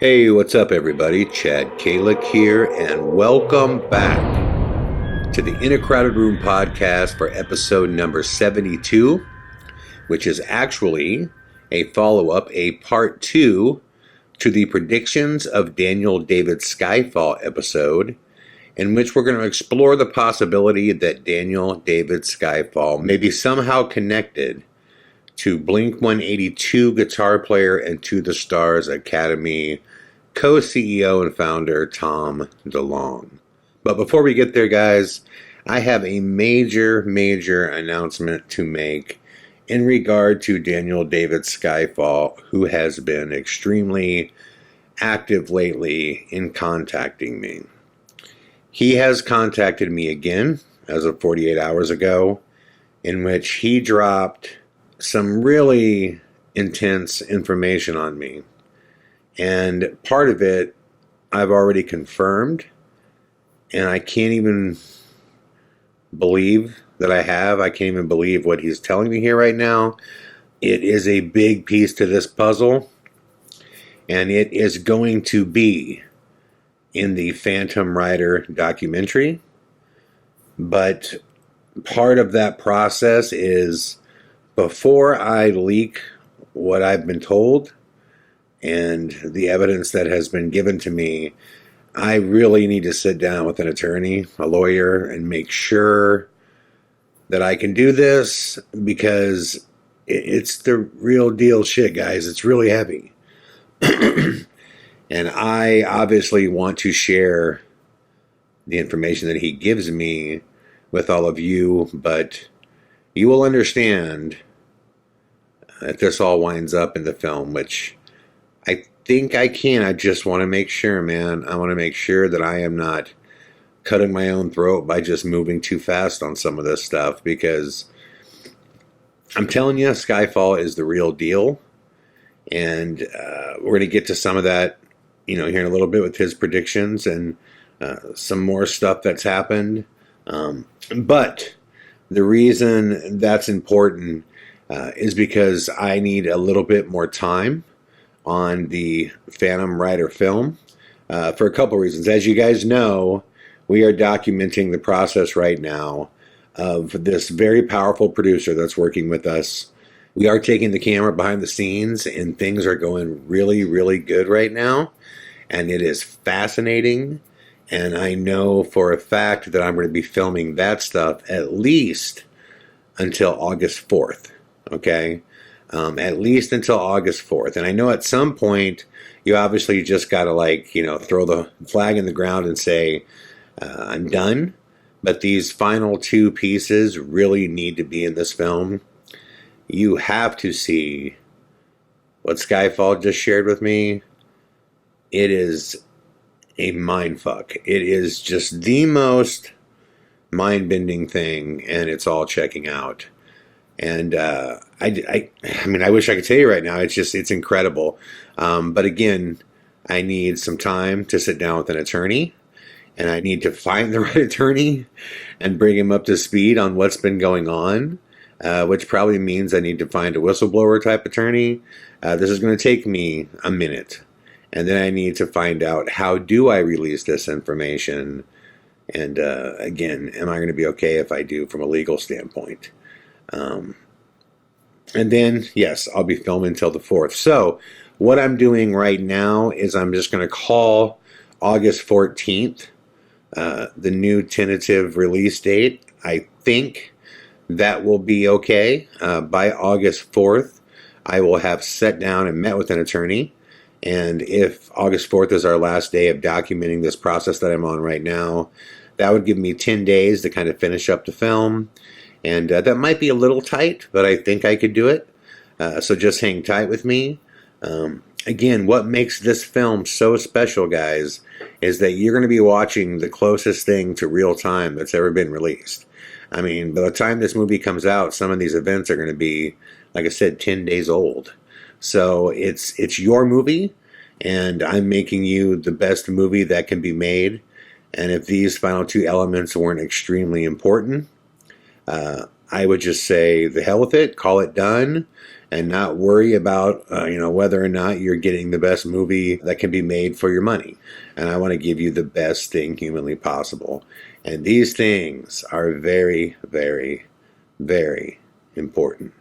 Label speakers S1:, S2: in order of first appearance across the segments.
S1: Hey, what's up, everybody? Chad Calek here, and welcome back to the In a Crowded Room podcast for episode number 72, which is actually a follow-up, a part 2 to the predictions of Daniel David Skyfall episode, in which we're going to explore the possibility that Daniel David Skyfall may be somehow connected to Blink-182 guitar player and To the Stars Academy co-CEO and founder Tom DeLonge. But before we get there, guys, I have a major announcement to make in regard to Daniel David Skyfall, who has been extremely active lately in contacting me. He has contacted me again as of 48 hours ago, in which he dropped some really intense information on me. And part of it I've already confirmed, and I can't even believe that I have. I can't even believe what he's telling me here right now. It is a big piece to this puzzle, and it is going to be in the Phantom Rider documentary. But part of that process is, before I leak what I've been told and the evidence that has been given to me, I really need to sit down with an attorney, a lawyer, and make sure that I can do this, because it's the real deal shit, guys. It's really heavy. And I obviously want to share the information that he gives me with all of you, but you will understand that this all winds up in the film, which I think I can. I just want to make sure, man. I want to make sure that I am not cutting my own throat by just moving too fast on some of this stuff, because I'm telling you, Skyfall is the real deal. And we're going to get to some of that, here in a little bit with his predictions and some more stuff that's happened. But the reason that's important is because I need a little bit more time on the Phantom Rider film for a couple reasons. As you guys know, we are documenting the process right now of this very powerful producer that's working with us. We are taking the camera behind the scenes, and things are going really good right now. And it is fascinating. And I know for a fact that I'm going to be filming that stuff at least until August 4th. Okay? At least until August 4th. And I know at some point, you obviously just got to throw the flag in the ground and say, I'm done. But these final two pieces really need to be in this film. You have to see what Skyfall just shared with me. It is a mindfuck. It is just the most mind-bending thing, and it's all checking out. And I mean, I wish I could tell you right now. It's incredible. But again, I need some time to sit down with an attorney, and I need to find the right attorney and bring him up to speed on what's been going on, which probably means I need to find a whistleblower type attorney. This is going to take me a minute. And then I need to find out, how do I release this information? And again, am I going to be okay if I do from a legal standpoint? And then, yes, I'll be filming until the 4th. So what I'm doing right now is I'm just going to call August 14th the new tentative release date. I think that will be okay. By August 4th, I will have sat down and met with an attorney. And if August 4th is our last day of documenting this process that I'm on right now, that would give me 10 days to kind of finish up the film. And that might be a little tight, but I think I could do it. So just hang tight with me. Again, what makes this film so special, guys, is that you're going to be watching the closest thing to real time that's ever been released. I mean, by the time this movie comes out, some of these events are going to be, like I said, 10 days old. So it's your movie, and I'm making you the best movie that can be made. And if these final two elements weren't extremely important, I would just say the hell with it, call it done, and not worry about whether or not you're getting the best movie that can be made for your money. And I want to give you the best thing humanly possible. And these things are very, very, very important.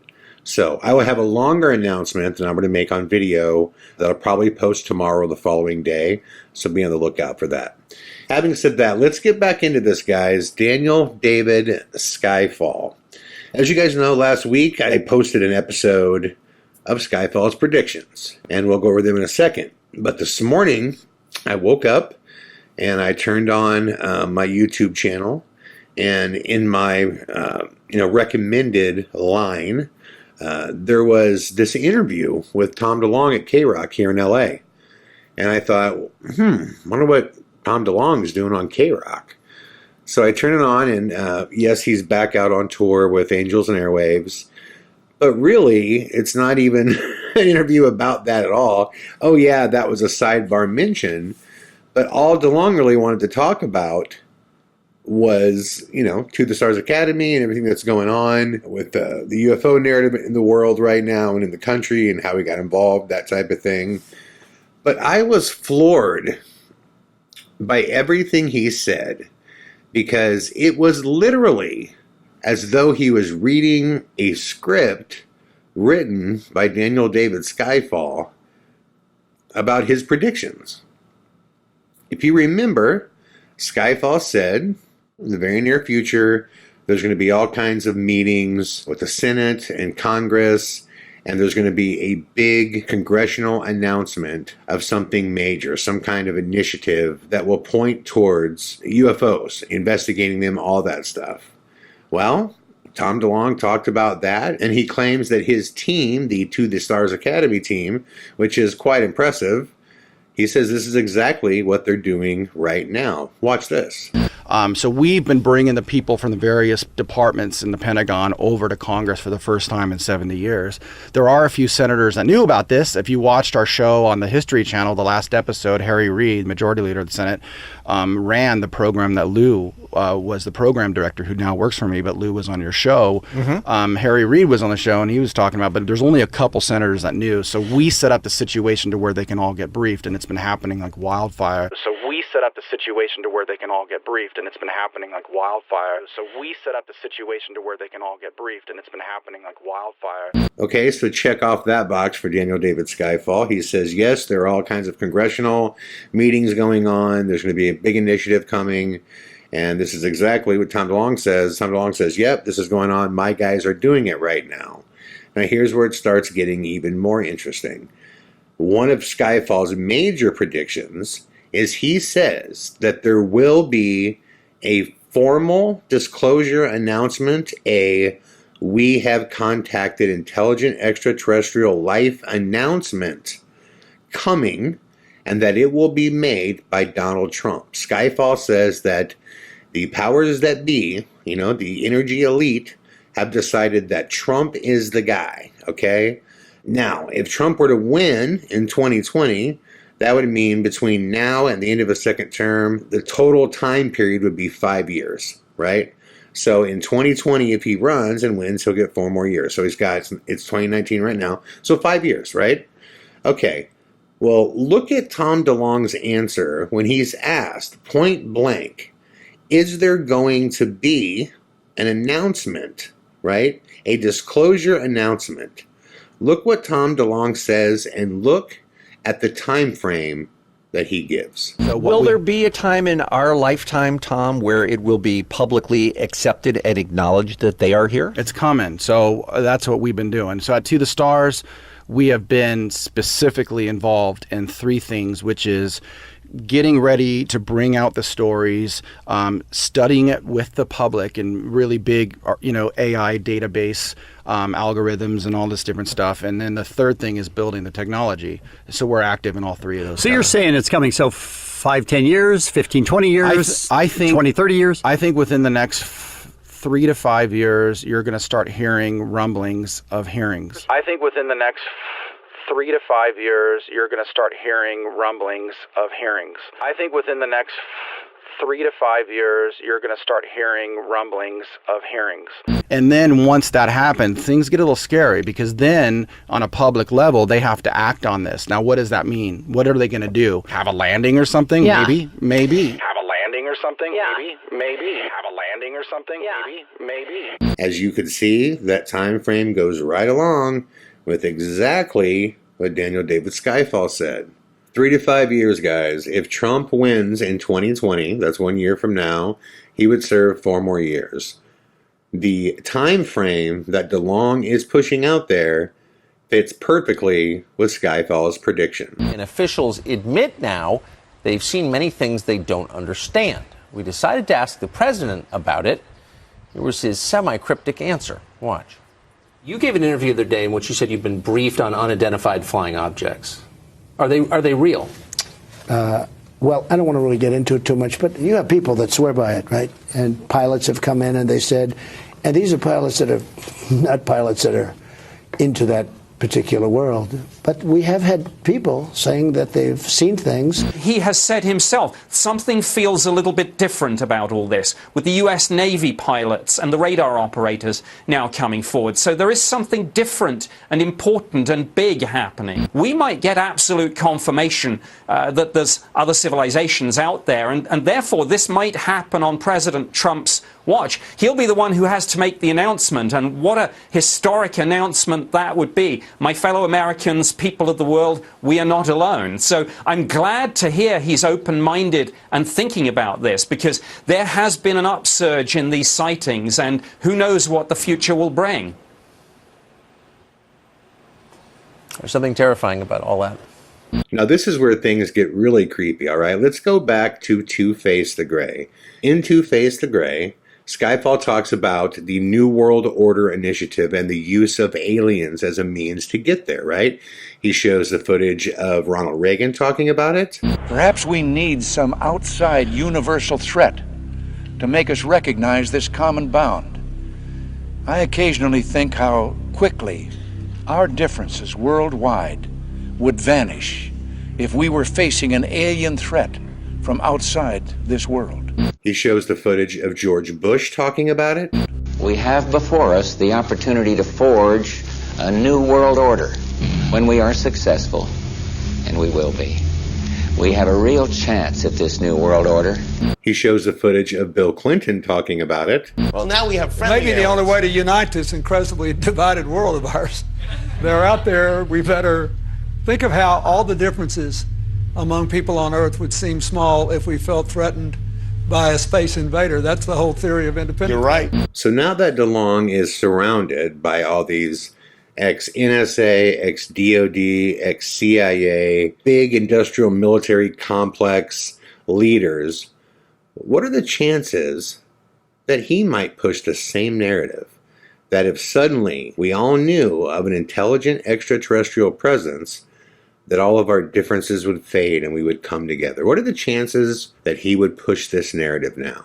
S1: So I will have a longer announcement that I'm going to make on video that I'll probably post tomorrow or the following day. So be on the lookout for that. Having said that, let's get back into this, guys. Daniel David Skyfall. As you guys know, last week I posted an episode of Skyfall's Predictions, and we'll go over them in a second. But this morning, I woke up and I turned on my YouTube channel, and in my recommended line, there was this interview with Tom DeLonge at K-Rock here in LA. And I thought, wonder what Tom DeLonge is doing on K-Rock. So I turn it on, and yes, he's back out on tour with Angels and Airwaves. But really, it's not even an interview about that at all. Oh yeah, that was a sidebar mention. But all DeLonge really wanted to talk about was, To the Stars Academy and everything that's going on with the UFO narrative in the world right now and in the country and how he got involved, that type of thing. But I was floored by everything he said, because it was literally as though he was reading a script written by Daniel David Skyfall about his predictions. If you remember, Skyfall said in the very near future, there's going to be all kinds of meetings with the Senate and Congress, and there's going to be a big congressional announcement of something major, some kind of initiative that will point towards UFOs, investigating them, all that stuff. Well, Tom DeLonge talked about that, and he claims that his team, the To the Stars Academy team, which is quite impressive, he says this is exactly what they're doing right now. Watch this.
S2: So we've been bringing the people from the various departments in the Pentagon over to Congress for the first time in 70 years. There are a few senators that knew about this. If you watched our show on the History Channel, the last episode, Harry Reid, Majority Leader of the Senate, ran the program that Lou was the program director, who now works for me, but Lou was on your show. Harry Reid was on the show, and he was talking about, but there's only a couple senators that knew. So we set up the situation to where they can all get briefed, and it's been happening like wildfire.
S1: Okay, so check off that box for Daniel David Skyfall. He says, yes, there are all kinds of congressional meetings going on. There's going to be a big initiative coming. And this is exactly what Tom DeLonge says. Tom DeLonge says, yep, this is going on. My guys are doing it right now. Now, here's where it starts getting even more interesting. One of Skyfall's major predictions is he says that there will be a formal disclosure announcement, we have contacted intelligent extraterrestrial life announcement coming, and that it will be made by Donald Trump. Skyfall says that the powers that be, the energy elite, have decided that Trump is the guy, okay? Now, if Trump were to win in 2020, that would mean between now and the end of a second term, the total time period would be 5 years, right? So in 2020, if he runs and wins, he'll get 4 more years. So it's 2019 right now, so 5 years, right? Okay, well, look at Tom DeLonge's answer when he's asked point blank, is there going to be an announcement, right? A disclosure announcement. Look what Tom DeLonge says, and look at the time frame that he gives.
S3: So will there be a time in our lifetime, Tom, where it will be publicly accepted and acknowledged that they are here?
S2: It's coming. So that's what we've been doing. So at To the Stars, we have been specifically involved in 3 things, which is getting ready to bring out the stories, studying it with the public in really big, AI database algorithms and all this different stuff. And then the third thing is building the technology. So we're active in all 3 of those.
S4: So you're saying it's coming, 5, 10 years, 15, 20 years,
S2: I think
S4: 20, 30 years?
S2: I think within the next 3 to 5 years, you're going to start hearing rumblings of hearings. I think within the next 3 to 5 years, you're going to start hearing rumblings of hearings. I think within the next 3 to 5 years, you're going to start hearing rumblings of hearings. And then once that happens, things get a little scary because then on a public level, they have to act on this. Now, what does that mean? What are they going to do? Have a landing or something?
S5: Yeah.
S2: Maybe. Have a landing or something? Yeah. Maybe. Have a landing or something? Yeah. Maybe.
S1: As you can see, that time frame goes right along with exactly what Daniel David Skyfall said. 3 to 5 years, guys. If Trump wins in 2020, that's 1 year from now, he would serve 4 more years. The time frame that DeLonge is pushing out there fits perfectly with Skyfall's prediction.
S6: And officials admit now they've seen many things they don't understand. We decided to ask the president about it. Here was his semi-cryptic answer. Watch.
S7: You gave an interview the other day in which you said you've been briefed on unidentified flying objects. Are they real?
S8: Well, I don't want to really get into it too much, but you have people that swear by it, right? And pilots have come in and they said, and these are pilots that are not pilots that are into that particular world, but we have had people saying that they've seen things.
S9: He has said himself, something feels a little bit different about all this, with the US Navy pilots and the radar operators now coming forward. So there is something different and important and big happening. We might get absolute confirmation that there's other civilizations out there, and therefore this might happen on President Trump's watch. He'll be the one who has to make the announcement, and what a historic announcement that would be. My fellow Americans, people of the world, we are not alone. So I'm glad to hear he's open-minded and thinking about this, because there has been an upsurge in these sightings, and who knows what the future will bring.
S6: There's something terrifying about all that.
S1: Now, this is where things get really creepy, all right? Let's go back to Two-Face the Gray. In Two-Face the Gray, Skyfall talks about the New World Order initiative and the use of aliens as a means to get there, right? He shows the footage of Ronald Reagan talking about it.
S10: Perhaps we need some outside universal threat to make us recognize this common bound. I occasionally think how quickly our differences worldwide would vanish if we were facing an alien threat from outside this world.
S1: He shows the footage of George Bush talking about it.
S11: We have before us the opportunity to forge a new world order when we are successful, and we will be. We have a real chance at this new world order.
S1: He shows the footage of Bill Clinton talking about it.
S12: Well, now we have friendly
S13: Maybe the only way to unite this incredibly divided world of ours. They're out there. We better think of how all the differences among people on Earth would seem small if we felt threatened by a space invader. That's the whole theory of independence.
S12: You're right.
S1: So now that DeLonge is surrounded by all these ex-NSA, ex-DOD, ex-CIA, big industrial military complex leaders, what are the chances that he might push the same narrative? That if suddenly we all knew of an intelligent extraterrestrial presence, that all of our differences would fade and we would come together. What are the chances that he would push this narrative now?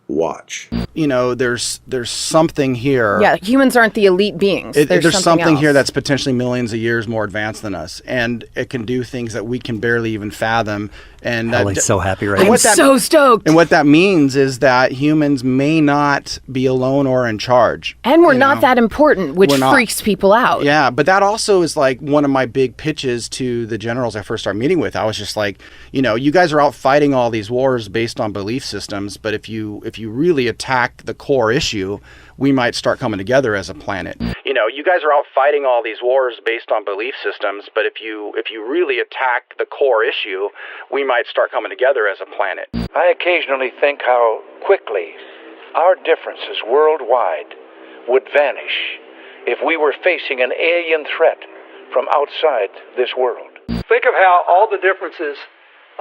S1: Watch.
S2: You know, there's something here.
S5: Yeah, humans aren't the elite beings.
S2: There's something
S5: else
S2: here that's potentially millions of years more advanced than us, and it can do things that we can barely even fathom. And
S4: Ellie's so happy right
S5: I'm
S4: now.
S5: so stoked.
S2: And what that means is that humans may not be alone or in charge.
S5: And we're not that important, which freaks people out.
S2: Yeah, but that also is like one of my big pitches to the generals I first started meeting with. I was just like, you know, you guys are out fighting all these wars based on belief systems, but if you really attack the core issue, we might start coming together as a planet. You know, you guys are out fighting all these wars based on belief systems, but if you really attack the core issue, we might start coming together as a planet.
S10: I occasionally think how quickly our differences worldwide would vanish if we were facing an alien threat from outside this world.
S13: Think of how all the differences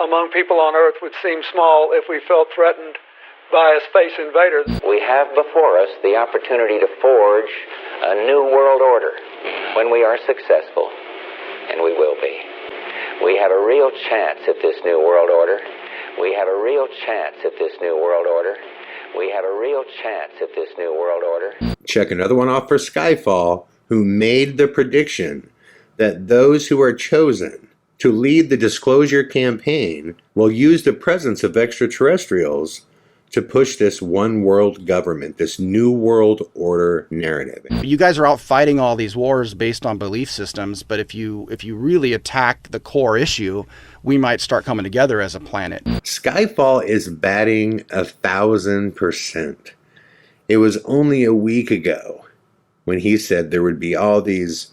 S13: among people on Earth would seem small if we felt threatened by a space invader.
S11: We have before us the opportunity to forge a new world order when we are successful, and we will be. We have a real chance at this new world order. We have a real chance at this new world order. We have a real chance at this new world order.
S1: Check another one off for Skyfall, who made the prediction that those who are chosen to lead the disclosure campaign will use the presence of extraterrestrials to push this one world government, this new world order narrative.
S2: You guys are out fighting all these wars based on belief systems, but if you really attack the core issue, we might start coming together as a planet.
S1: Skyfall is batting 1,000%. It was only a week ago when he said there would be all these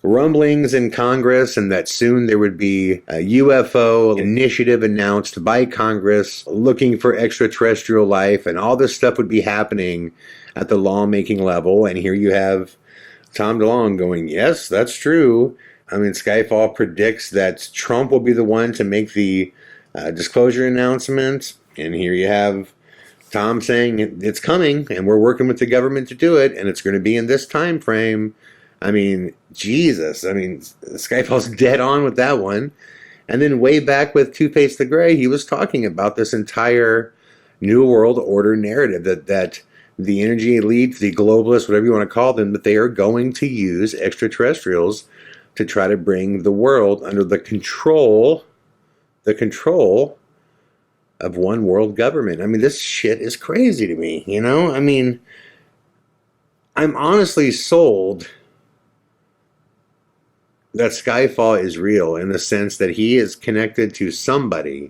S1: rumblings in Congress and that soon there would be a UFO initiative announced by Congress looking for extraterrestrial life, and all this stuff would be happening at the lawmaking level. And here you have Tom DeLonge going, yes, that's true. I mean, Skyfall predicts that Trump will be the one to make the disclosure announcement. And here you have Tom saying it's coming and we're working with the government to do it and it's going to be in this time frame. I mean, Jesus. I mean, Skyfall's dead on with that one. And then way back with Two-Face the Gray, he was talking about this entire New World Order narrative that the energy elite, the globalists, whatever you want to call them, that they are going to use extraterrestrials to try to bring the world under the control of one world government. I mean, this shit is crazy to me, you know? I mean, I'm honestly sold that Skyfall is real in the sense that he is connected to somebody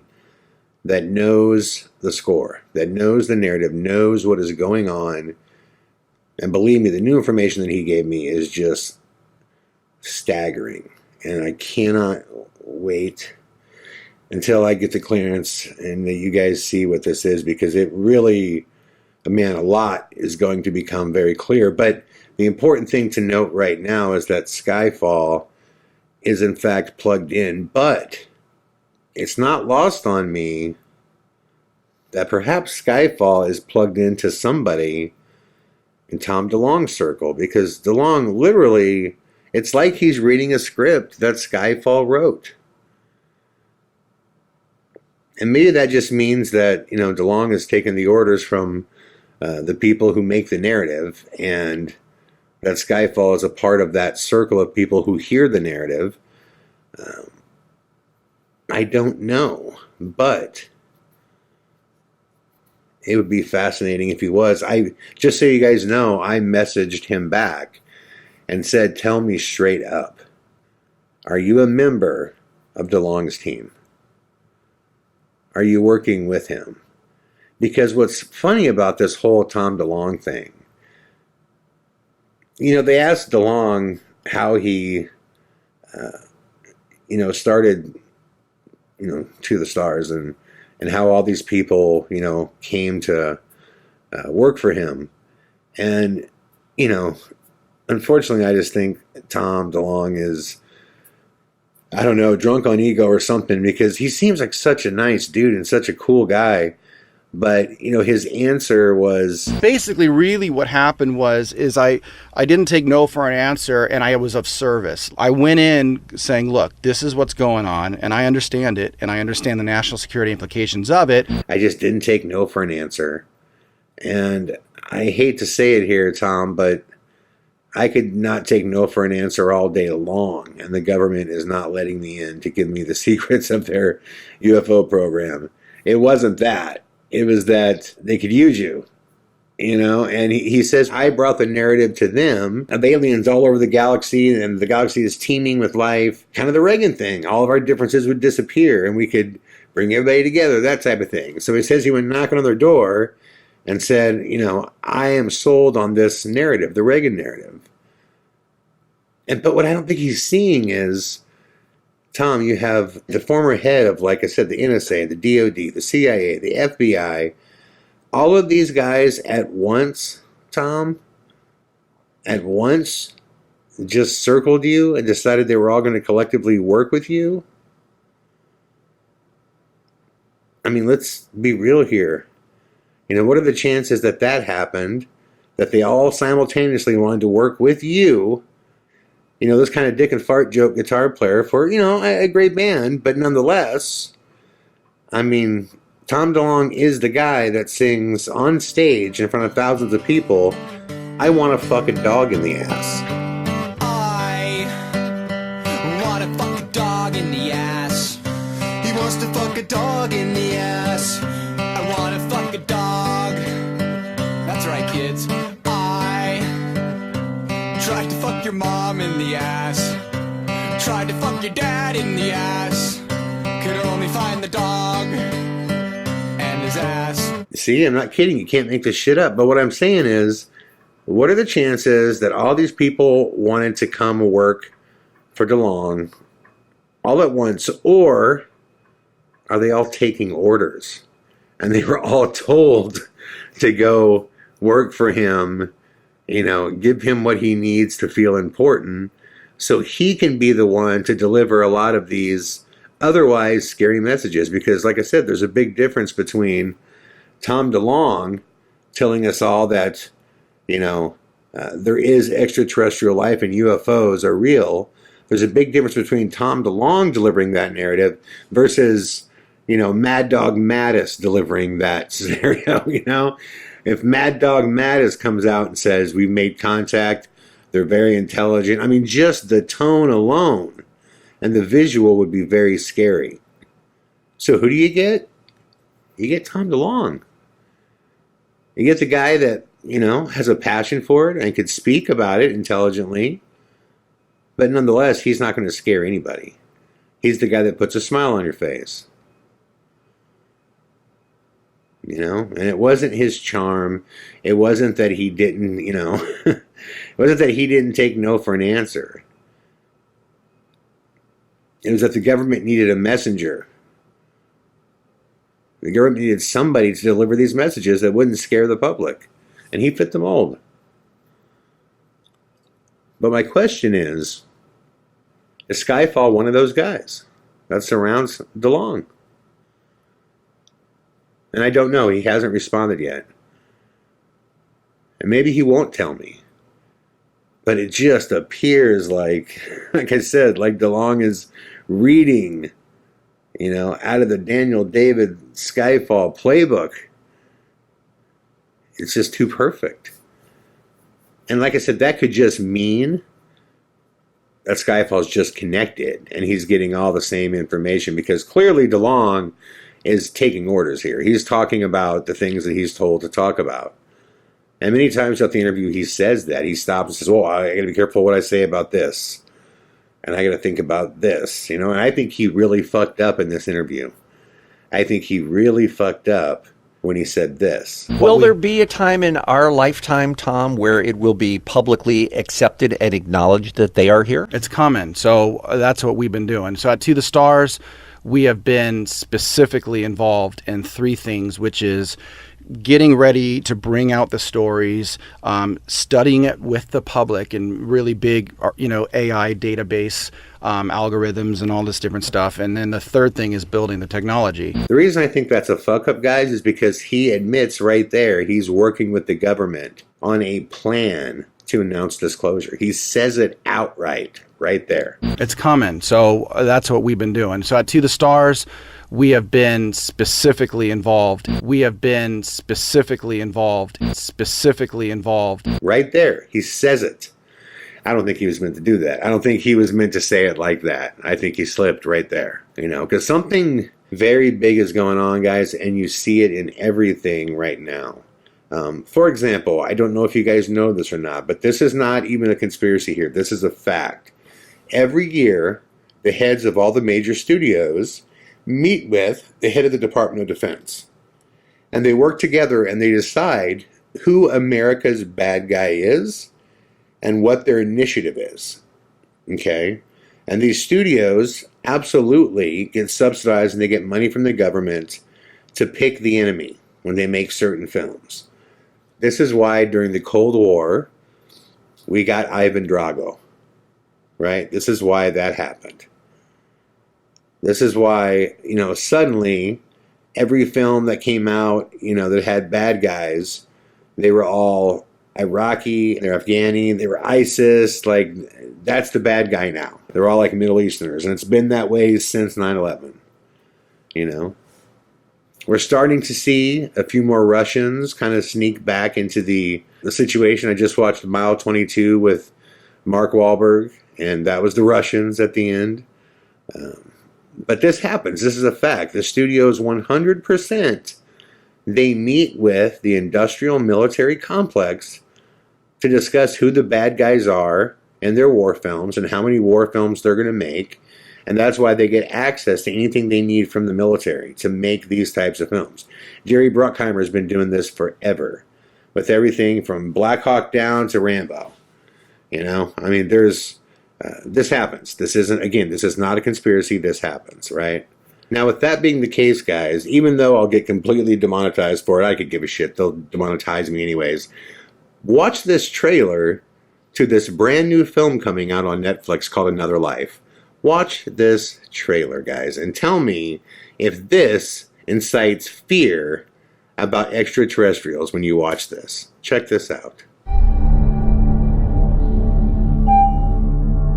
S1: that knows the score, that knows the narrative, knows what is going on. And believe me, the new information that he gave me is just staggering. And I cannot wait until I get the clearance and that you guys see what this is, because it really, man, a lot is going to become very clear. But the important thing to note right now is that Skyfall is in fact plugged in, but it's not lost on me that perhaps Skyfall is plugged into somebody in Tom DeLonge's circle, because DeLonge literally, it's like he's reading a script that Skyfall wrote. And maybe that just means that, you know, DeLonge has taken the orders from the people who make the narrative, and that Skyfall is a part of that circle of people who hear the narrative. I don't know, but it would be fascinating if he was. Just so you guys know, I messaged him back and said, tell me straight up, are you a member of DeLonge's team? Are you working with him? Because what's funny about this whole Tom DeLonge thing, you know, they asked DeLonge how he, started, To the Stars, and how all these people, came to work for him. And, unfortunately, I just think Tom DeLonge is, I don't know, drunk on ego or something, because he seems like such a nice dude and such a cool guy. But, his answer was...
S2: Basically, really what happened is I didn't take no for an answer, and I was of service. I went in saying, look, this is what's going on, and I understand it, and I understand the national security implications of it.
S1: I just didn't take no for an answer. And I hate to say it here, Tom, but I could not take no for an answer all day long, and the government is not letting me in to give me the secrets of their UFO program. It wasn't that. It was that they could use you, and he says, I brought the narrative to them of aliens all over the galaxy, and the galaxy is teeming with life, kind of the Reagan thing. All of our differences would disappear and we could bring everybody together, that type of thing. So he says he went knocking on their door and said, I am sold on this narrative, the Reagan narrative. But what I don't think he's seeing is, Tom, you have the former head of, like I said, the NSA, the DOD, the CIA, the FBI, all of these guys at once, Tom, at once just circled you and decided they were all going to collectively work with you. I mean, let's be real here. What are the chances that happened, that they all simultaneously wanted to work with you? This kind of dick and fart joke guitar player for, a great band, but nonetheless, I mean, Tom DeLonge is the guy that sings on stage in front of thousands of people, I want to fuck a dog in the ass.
S12: I want to fuck a dog in the ass. fuck a dog in the ass. I wanna fuck a dog. That's right, kids. I tried to fuck your mom in the ass. Tried to fuck your dad in the ass. Could only find the dog and his ass.
S1: See, I'm not kidding. You can't make this shit up. But what I'm saying is, what are the chances that all these people wanted to come work for DeLonge all at once, or are they all taking orders? And they were all told to go work for him, you know, give him what he needs to feel important, so he can be the one to deliver a lot of these otherwise scary messages. Because, like I said, there's a big difference between Tom DeLonge telling us all that, you know, there is extraterrestrial life and UFOs are real. There's a big difference between Tom DeLonge delivering that narrative versus, you know, Mad Dog Mattis delivering that scenario. You know, if Mad Dog Mattis comes out and says, we've made contact, they're very intelligent, I mean, just the tone alone and the visual would be very scary. So who do you get? You get Tom DeLonge. You get the guy that, you know, has a passion for it and could speak about it intelligently. But nonetheless, he's not going to scare anybody. He's the guy that puts a smile on your face. You know, and it wasn't his charm. It wasn't that he didn't, you know, it wasn't that he didn't take no for an answer. It was that the government needed a messenger. The government needed somebody to deliver these messages that wouldn't scare the public. And he fit the mold. But my question is Skyfall one of those guys that surrounds DeLonge? And I don't know. He hasn't responded yet. And maybe he won't tell me. But it just appears like I said, like DeLonge is reading, you know, out of the Daniel David Skyfall playbook. It's just too perfect. And like I said, that could just mean that Skyfall's just connected and he's getting all the same information, because clearly DeLonge is taking orders here. He's talking about the things that he's told to talk about. And many times throughout the interview, he says that. He stops and says, well, I got to be careful what I say about this. And I got to think about this. You know, and I think he really fucked up in this interview. I think he really fucked up when he said this.
S3: Will there be a time in our lifetime, Tom, where it will be publicly accepted and acknowledged that they are here?
S2: It's coming. So that's what we've been doing. So at To the Stars, we have been specifically involved in three things, which is getting ready to bring out the stories, studying it with the public in really big, you know, AI database algorithms and all this different stuff. And then the third thing is building the technology.
S1: The reason I think that's a fuck up, guys, is because he admits right there he's working with the government on a plan to announce disclosure. He says it outright right there.
S2: It's coming. So that's what we've been doing. So at To the Stars, we have been specifically involved. Right
S1: there. He says it. I don't think he was meant to do that. I don't think he was meant to say it like that. I think he slipped right there, you know, because something very big is going on, guys, and you see it in everything right now. For example, I don't know if you guys know this or not, but this is not even a conspiracy here. This is a fact. Every year, the heads of all the major studios meet with the head of the Department of Defense. And they work together and they decide who America's bad guy is and what their initiative is. Okay? And these studios absolutely get subsidized and they get money from the government to pick the enemy when they make certain films. This is why during the Cold War, we got Ivan Drago. Right? This is why that happened. This is why, you know, suddenly every film that came out, you know, that had bad guys, they were all Iraqi, they're Afghani, they were ISIS, like, that's the bad guy now. They're all like Middle Easterners, and it's been that way since 9/11, you know. We're starting to see a few more Russians kind of sneak back into the situation. I just watched Mile 22 with Mark Wahlberg, and that was the Russians at the end. But this happens. This is a fact. The studios 100%, they meet with the industrial military complex to discuss who the bad guys are in their war films and how many war films they're going to make. And that's why they get access to anything they need from the military to make these types of films. Jerry Bruckheimer has been doing this forever with everything from Black Hawk Down to Rambo. You know, I mean, there's this happens. This is not a conspiracy. This happens, right? Now, with that being the case, guys, even though I'll get completely demonetized for it, I could give a shit. They'll demonetize me anyways. Watch this trailer to this brand new film coming out on Netflix called Another Life. Watch this trailer, guys, and tell me if this incites fear about extraterrestrials when you watch this. Check this out.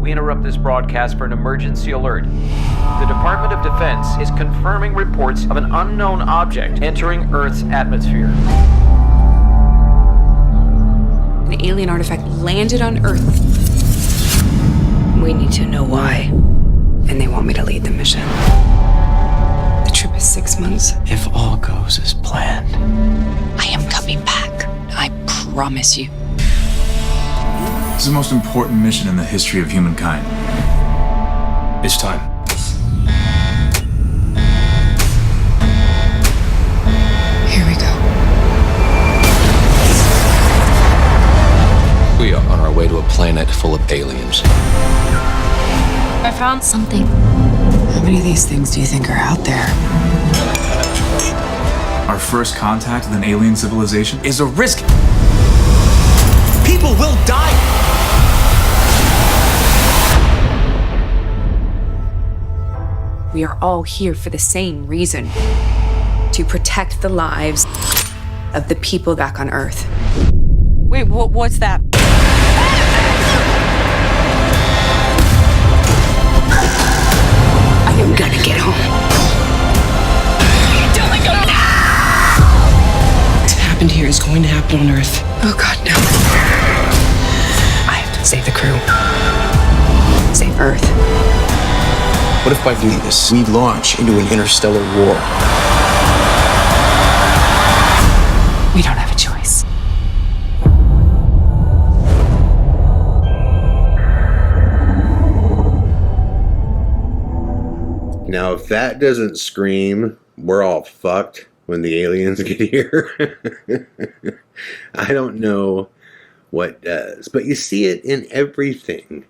S14: We interrupt this broadcast for an emergency alert. The Department of Defense is confirming reports of an unknown object entering Earth's atmosphere.
S15: An alien artifact landed on Earth. We need to know why. And they want me to lead the mission. The trip is 6 months.
S16: If all goes as planned,
S15: I am coming back. I promise you.
S17: This is the most important mission in the history of humankind. It's time.
S15: Here we go.
S16: we are on our way to a planet full of aliens.
S15: I found something. How many of these things do you think are out there?
S17: Our first contact with an alien civilization is a risk.
S12: People will die!
S15: We are all here for the same reason. To protect the lives of the people back on Earth.
S18: Wait, what's that?
S15: I am gonna get home.
S18: Don't let go!
S15: What's happened here is going to happen on Earth. Oh God, no. I have to save the crew. Save Earth.
S16: What if by doing this, we launch into an interstellar war?
S15: We don't have a choice.
S1: Now, if that doesn't scream, we're all fucked when the aliens get here, I don't know what does. But you see it in everything.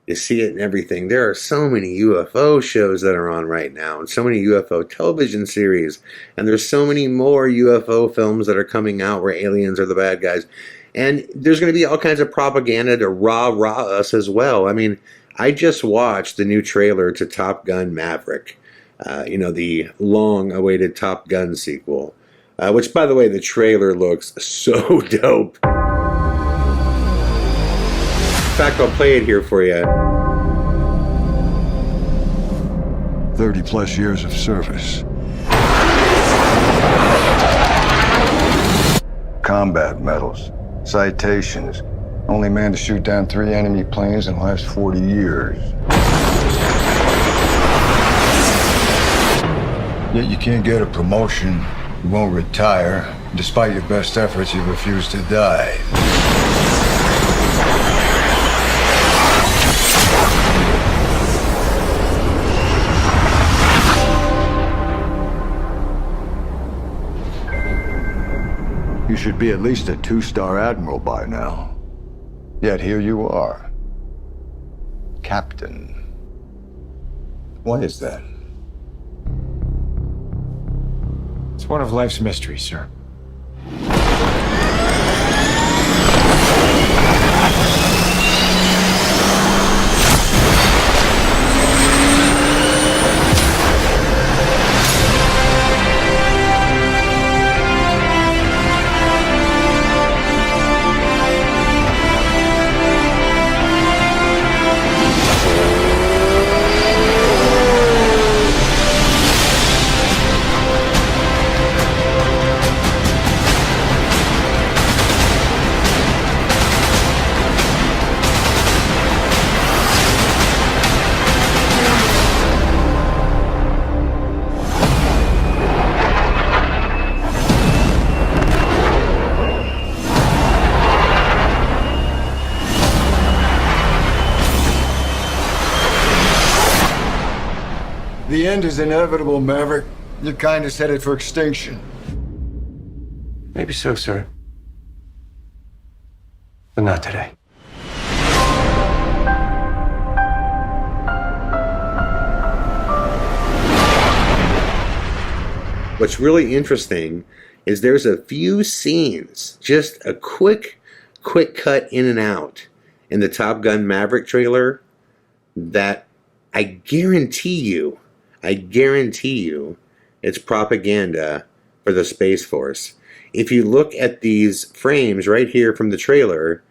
S1: You see it in everything. There are so many UFO shows that are on right now, and so many UFO television series, and there's so many more UFO films that are coming out where aliens are the bad guys. And there's going to be all kinds of propaganda to rah-rah us as well. I mean, I just watched the new trailer to Top Gun Maverick, the long-awaited Top Gun sequel, which, by the way, the trailer looks so dope. In fact, I'll play it here for you.
S19: 30 plus years of service. Combat medals, citations. Only man to shoot down 3 enemy planes in the last 40 years. Yet you can't get a promotion, you won't retire. Despite your best efforts, you refuse to die. You should be at least a 2-star admiral by now. Yet here you are. Captain. Why is that?
S20: It's one of life's mysteries, sir.
S19: The end is inevitable, Maverick. Your kind is headed for extinction.
S20: Maybe so, sir. But not today.
S1: What's really interesting is there's a few scenes, just a quick cut in and out in the Top Gun Maverick trailer that I guarantee you it's propaganda for the Space Force. If you look at these frames right here from the trailer,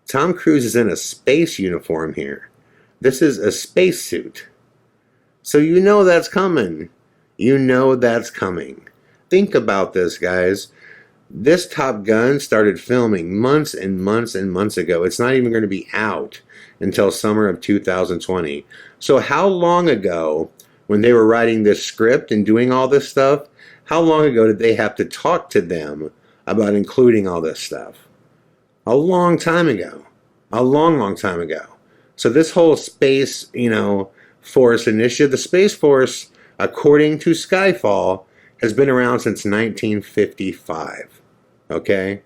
S1: Tom Cruise is in a space uniform here. This is a spacesuit. So you know that's coming. You know that's coming. Think about this, guys. This Top Gun started filming months and months and months ago. It's not even going to be out until summer of 2020. So how long ago, when they were writing this script and doing all this stuff, how long ago did they have to talk to them about including all this stuff? A long time ago. A long time ago. So this whole space, force initiative, the Space Force, according to Skyfall, has been around since 1955. Okay?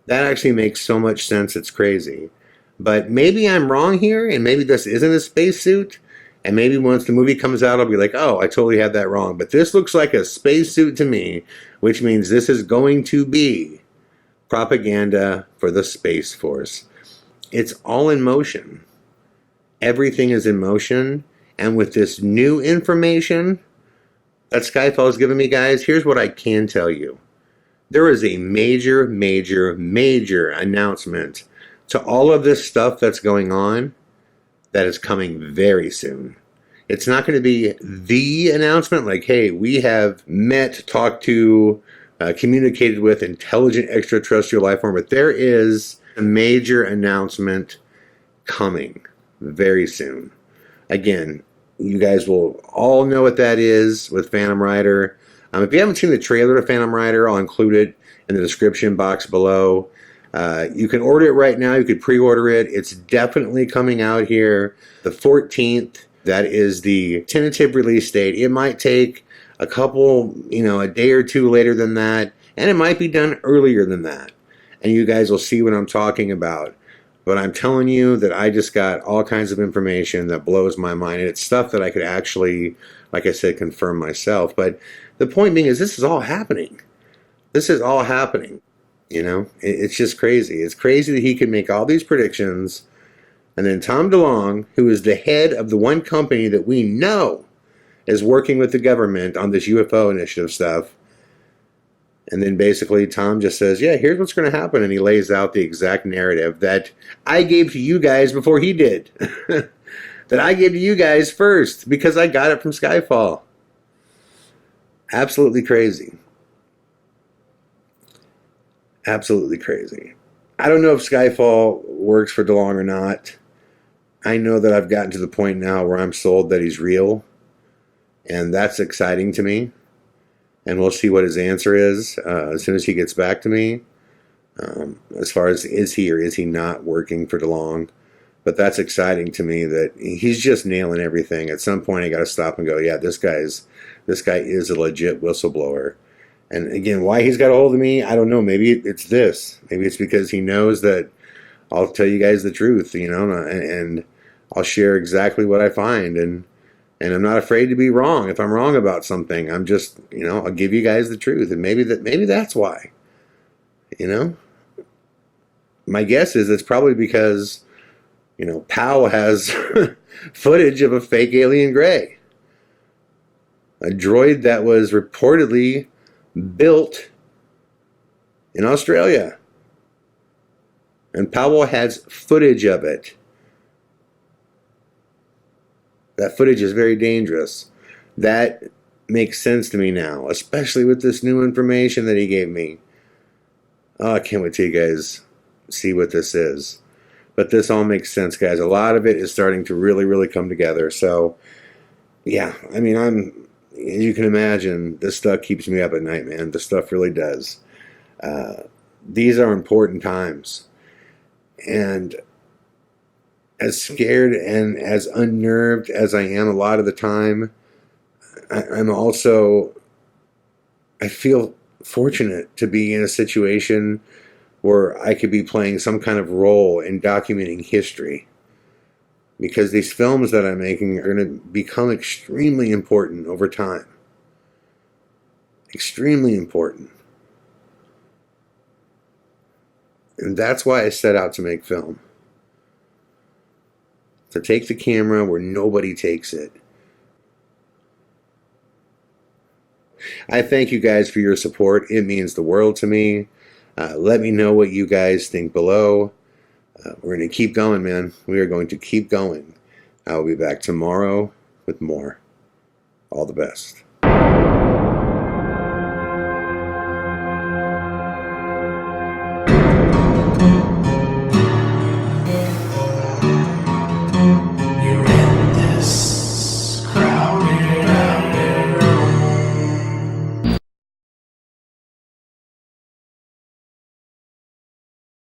S1: That actually makes so much sense, it's crazy. But maybe I'm wrong here, and maybe this isn't a spacesuit, and maybe once the movie comes out, I'll be like, oh, I totally had that wrong. But this looks like a spacesuit to me, which means this is going to be propaganda for the Space Force. It's all in motion. Everything is in motion, and with this new information that Skyfall has given me, guys, here's what I can tell you. There is a major announcement to all of this stuff that's going on that is coming very soon. It's not going to be the announcement like, hey, we have met, talked to, communicated with intelligent extraterrestrial life form, but there is a major announcement coming very soon. Again, you guys will all know what that is with Phantom Rider. If you haven't seen the trailer to Phantom Rider, I'll include it in the description box below. You can order it right now. You could pre-order it. It's definitely coming out here the 14th. That is the tentative release date. It might take a couple, a day or two later than that, and it might be done earlier than that. And you guys will see what I'm talking about. But I'm telling you that I just got all kinds of information that blows my mind. And it's stuff that I could actually, like I said, confirm myself. But the point being is this is all happening. This is all happening. It's just crazy. It's crazy that he can make all these predictions. And then Tom DeLonge, who is the head of the one company that we know is working with the government on this UFO initiative stuff. And then basically Tom just says, yeah, here's what's going to happen. And he lays out the exact narrative that I gave to you guys before he did. That I gave to you guys first because I got it from Skyfall. Absolutely crazy. Absolutely crazy. I don't know if Skyfall works for DeLonge or not. I know that I've gotten to the point now where I'm sold that he's real. And that's exciting to me. And we'll see what his answer is as soon as he gets back to me. As far as is he or is he not working for DeLonge. But that's exciting to me that he's just nailing everything. At some point I got to stop and go, yeah, this guy is a legit whistleblower. And again, why he's got a hold of me, I don't know. Maybe it's this. Maybe it's because he knows that I'll tell you guys the truth, and I'll share exactly what I find. And I'm not afraid to be wrong. If I'm wrong about something, I'm just, I'll give you guys the truth. And maybe that's why. My guess is it's probably because, Powell has footage of a fake alien gray. A droid that was reportedly built in Australia. And Powell has footage of it. That footage is very dangerous. That makes sense to me now, especially with this new information that he gave me. Oh, I can't wait till you guys see what this is. But this all makes sense, guys. A lot of it is starting to really, really come together. So, yeah, as you can imagine, this stuff keeps me up at night, man. This stuff really does. These are important times. And as scared and as unnerved as I am a lot of the time, I'm also, I feel fortunate to be in a situation where I could be playing some kind of role in documenting history. Because these films that I'm making are going to become extremely important over time. Extremely important. And that's why I set out to make film. To take the camera where nobody takes it. I thank you guys for your support. It means the world to me. Let me know what you guys think below. We're going to keep going, man. We are going to keep going. I will be back tomorrow with more. All the best.